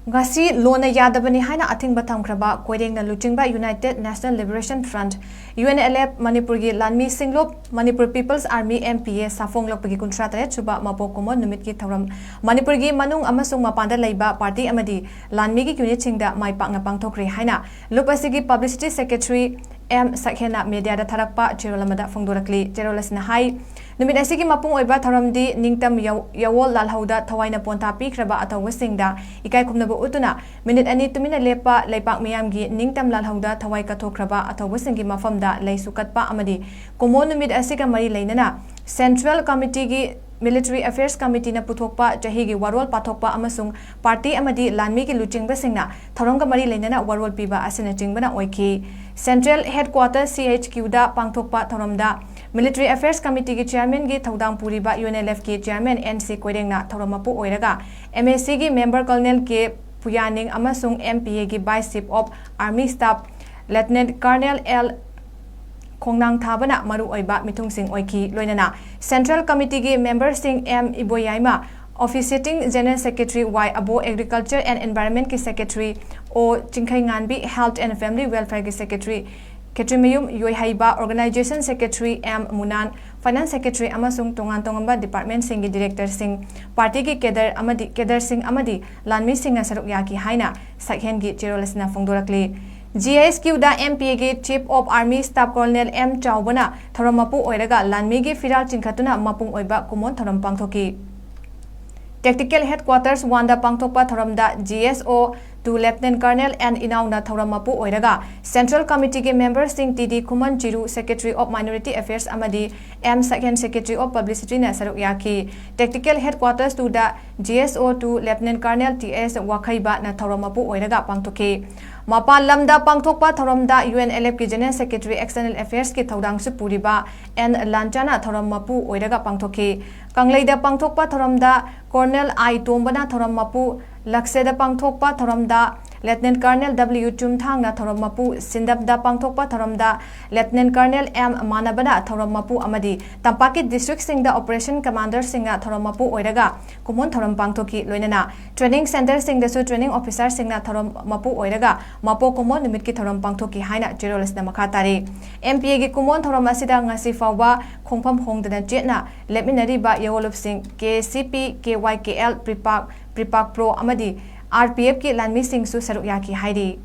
Ngasi lona yadabani haina athingba thamkraba koirengna luchingba United National Liberation Front UNLF Manipurgi Lanmi Singlop Manipur People's Army MPA Safonglokpagi kuntrata chuba mapokomo numitki thawram Manipurgi manung amasung mapanda leiba party amadi Lanmi gi unit chingda maipakna pangthokre haina lupasigi Publicity Secretary M Sakhena media da tharakpa cherolamada phongdorakli cherolasna hai numit asigi mapung oiba tharamdi ningtam yawol lalhauda thawaina ponta pikraba athawasingda ikai kumnabu utuna minute ani tumina lepa leipak miyamgi ningtam lalhauda thawai kathokraba athawasingi mafamda leisukatpa amadi komo numit asiga mari leinana Central Committee gi Military Affairs Committee na puthokpa chahigi warol pathokpa amasung party amadi lanmi ki luchingba singna tharongga mari leinana warol piba asina chingbana oiki Central Headquarters CHQ da pangthokpa tharamda Military Affairs Committee ki Chairman gi thaudang puriba UNLF ki Chairman NC Koirengna tharamapu oiraga MAC gi Member Colonel K Puyaning amasung MPA gi Vice Chief of Army Staff Lieutenant Colonel L Kongnang Thabana maru oiba mitung sing oiki loinana Central Committee gi Member sing M Iboyaima Officiating General Secretary Y Abo Agriculture and Environment ki Secretary O Chingkhai Nganbi Health and Family Welfare ki Secretary Ketrimayum Yoihaiba Organization Secretary M Munan Finance Secretary amasung tongan tongamba Department sing gi Director sing Party ki Kedar sing amadi Lanmi sing na saruk yaki haina Sakhen gi cherolasna phongdorakli GSQ da MPA gi Chief of Army Staff Colonel M Chaubana tharamapu oiraga Lanmi gi Firal Chinkhatuna mapung oiba kumon tharam pangthoki Tactical Headquarters Wanda pangthokpa tharamda GSO to Lieutenant Colonel and Inauna Thauramapu oiraga Central Committee ge Member Sing TD Kuman Chiru Secretary of Minority Affairs amadi M Second Secretary of Publicity na saruk yaki Tactical Headquarters to the GSO to Lieutenant Colonel TS Wakhaiba na Thauramapu oiraga pangthoki Mapa lamda pangthokpa tharamda UNLF ki General Secretary External Affairs ki thaudang su puriba N Lanchana Thauramapu oiraga pangthoki Kangleida pangthokpa tharamda Colonel I Tombana Thauramapu Lakseda pangthokpa tharamda Lieutenant Colonel W Chumthangna Thauramapu Sindapda pangthokpa tharamda Lieutenant Colonel M Manabana Thauramapu amadi Tampaki District singda Operation Commander singa Thauramapu oiraga kumon tharam pangthoki loinana Training Center singda su Training Officer singna Thauramapu oiraga mapo kumon numit ki tharam pangthoki haina cherolasna makhatari MPA gi kumon tharam asida ngasi fawba khongpham hongdana chetna lepminariba yawolup sing KCP KYKL Pripak Pro amadi RPF ki Lanmi Sing su saruk yaki hairi